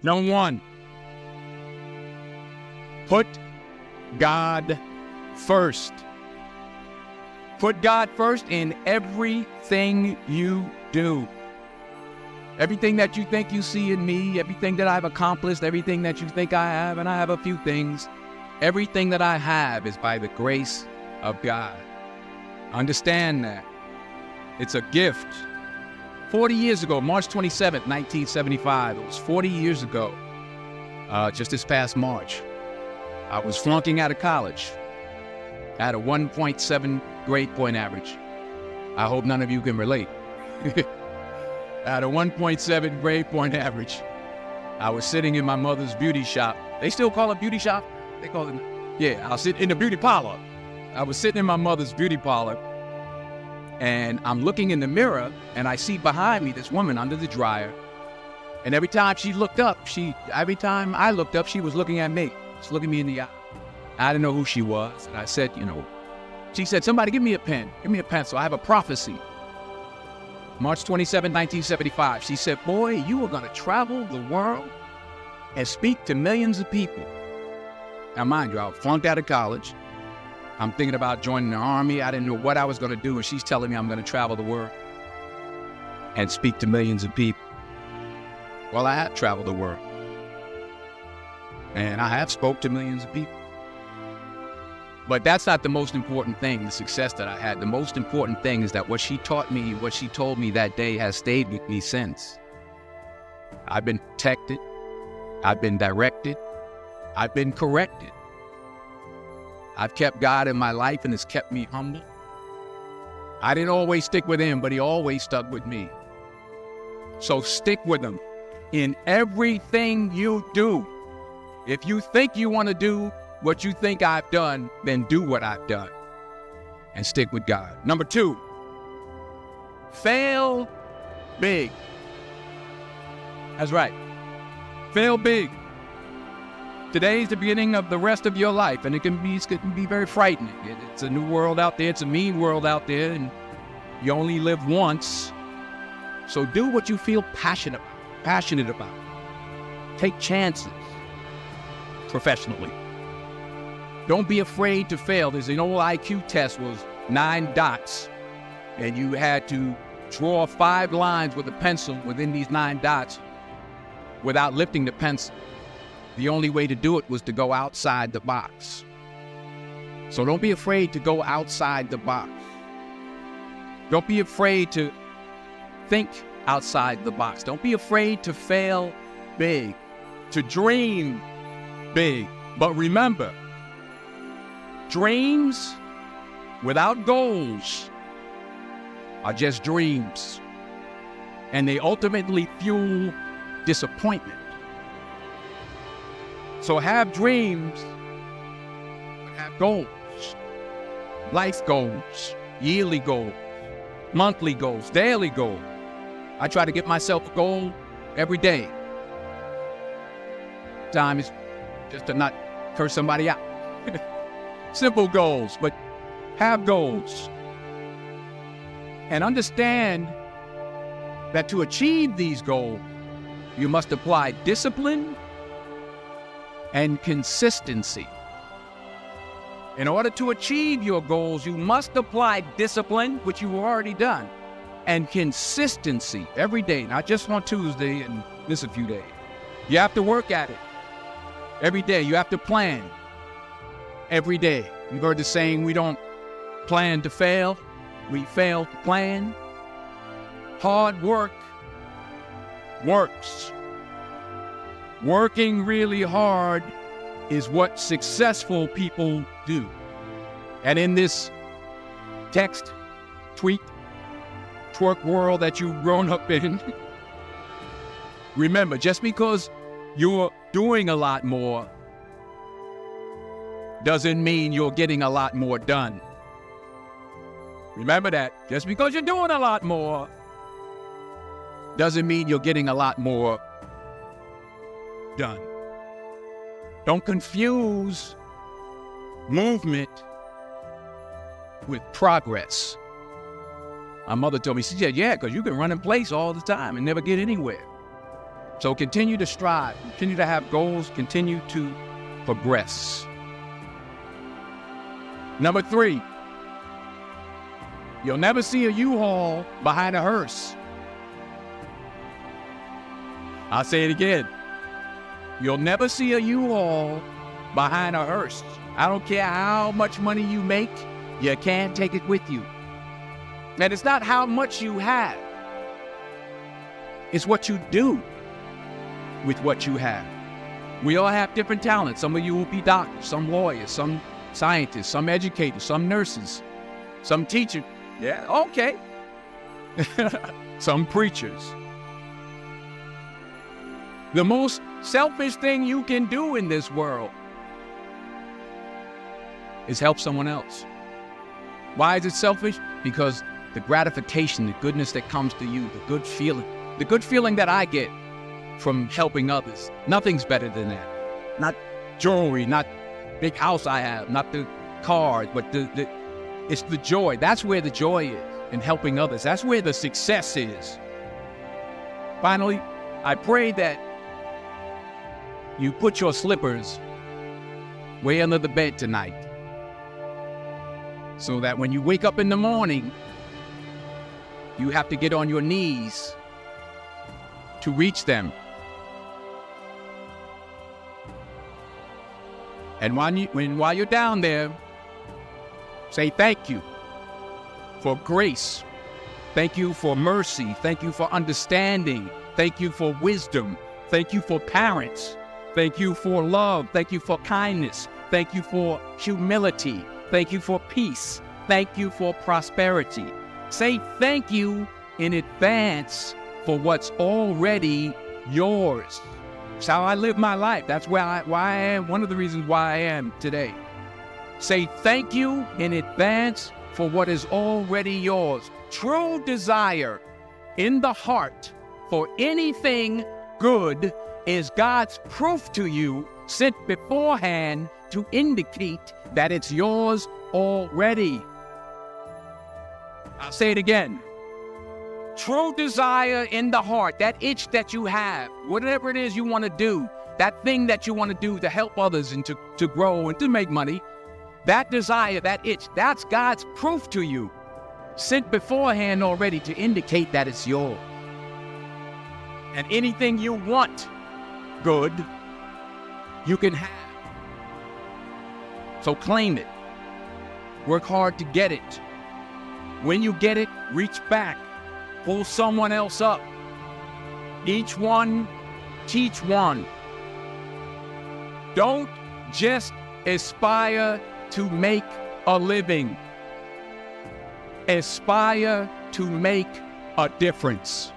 Number one, put God first. Put God first in everything you do. Everything that you think you see in me, everything that I've accomplished, everything that you think I have, and I have a few things, everything that I have is by the grace of God. Understand that. It's a gift. 40 years ago, March 27th, 1975, it was 40 years ago, just this past March, I was flunking out of college. I had a 1.7 grade point average. I hope none of you can relate. I had a 1.7 grade point average. I was sitting in my mother's beauty shop. They still call it beauty shop? They call it, yeah, I was sitting in the beauty parlor. I was sitting in my mother's beauty parlor, and I'm looking in the mirror, and I see behind me this woman under the dryer. And every time she looked up, every time I looked up, she was looking at me. She's looking me in the eye. I didn't know who she was. And I said, she said, somebody give me a pen. Give me a pencil. I have a prophecy. March 27, 1975. She said, boy, you are going to travel the world and speak to millions of people. Now, mind you, I flunked out of college. I'm thinking about joining the army. I didn't know what I was going to do. And she's telling me I'm going to travel the world and speak to millions of people. Well, I have traveled the world. And I have spoke to millions of people. But that's not the most important thing, the success that I had. The most important thing is that what she taught me, what she told me that day has stayed with me since. I've been protected. I've been directed. I've been corrected. I've kept God in my life, and it's kept me humble. I didn't always stick with him, but he always stuck with me. So stick with him in everything you do. If you think you want to do what you think I've done, then do what I've done and stick with God. Number two, fail big. That's right. Fail big. Today's the beginning of the rest of your life, and it can be very frightening. It's a new world out there. It's a mean world out there, and you only live once. So do what you feel passionate about. Take chances professionally. Don't be afraid to fail. There's an old IQ test was 9 dots, and you had to draw 5 lines with a pencil within these 9 dots without lifting the pencil. The only way to do it was to go outside the box. So don't be afraid to go outside the box. Don't be afraid to think outside the box. Don't be afraid to fail big, to dream big. But remember, dreams without goals are just dreams, and they ultimately fuel disappointment. So have dreams, but have goals. Life goals, yearly goals, monthly goals, daily goals. I try to get myself a goal every day. Time is just to not curse somebody out. Simple goals, but have goals. And understand that to achieve these goals, you must apply discipline and consistency. In order to achieve your goals, you must apply discipline, which you've already done, and consistency every day, not just on Tuesday and miss a few days. You have to work at it every day. You have to plan every day. You've heard the saying, we don't plan to fail, we fail to plan. Hard work works. Working really hard is what successful people do. And in this text, tweet, twerk world that you've grown up in, remember, just because you're doing a lot more doesn't mean you're getting a lot more done. Remember that. Just because you're doing a lot more doesn't mean you're getting a lot more done. Don't confuse movement with progress. My mother told me, she said, yeah, because you can run in place all the time and never get anywhere. So continue to strive, continue to have goals, continue to progress. Number 3, you'll never see a U-Haul behind a hearse. I'll say it again. You'll never see a U-Haul behind a hearse. I don't care how much money you make, you can't take it with you. And it's not how much you have. It's what you do with what you have. We all have different talents. Some of you will be doctors, some lawyers, some scientists, some educators, some nurses, some teachers. Yeah, okay. Some preachers. The most selfish thing you can do in this world is help someone else. Why is it selfish? Because the gratification, the goodness that comes to you, the good feeling that I get from helping others, nothing's better than that. Not jewelry, not big house I have, not the cars, but it's the joy. That's where the joy is, in helping others. That's where the success is. Finally, I pray that you put your slippers way under the bed tonight, so that when you wake up in the morning, you have to get on your knees to reach them. And while you're down there, say thank you for grace. Thank you for mercy. Thank you for understanding. Thank you for wisdom. Thank you for parents. Thank you for love. Thank you for kindness. Thank you for humility. Thank you for peace. Thank you for prosperity. Say thank you in advance for what's already yours. It's how I live my life. That's why I am, one of the reasons why I am today. Say thank you in advance for what is already yours. True desire in the heart for anything good is God's proof to you, sent beforehand to indicate that it's yours already. I'll say it again. True desire in the heart, that itch that you have, whatever it is you want to do, that thing that you want to do to help others and to grow and to make money, that desire, that itch, that's God's proof to you, sent beforehand already to indicate that it's yours. And anything you want good, you can have. So claim it. Work hard to get it. When you get it, reach back. Pull someone else up. Each one, teach one. Don't just aspire to make a living. Aspire to make a difference.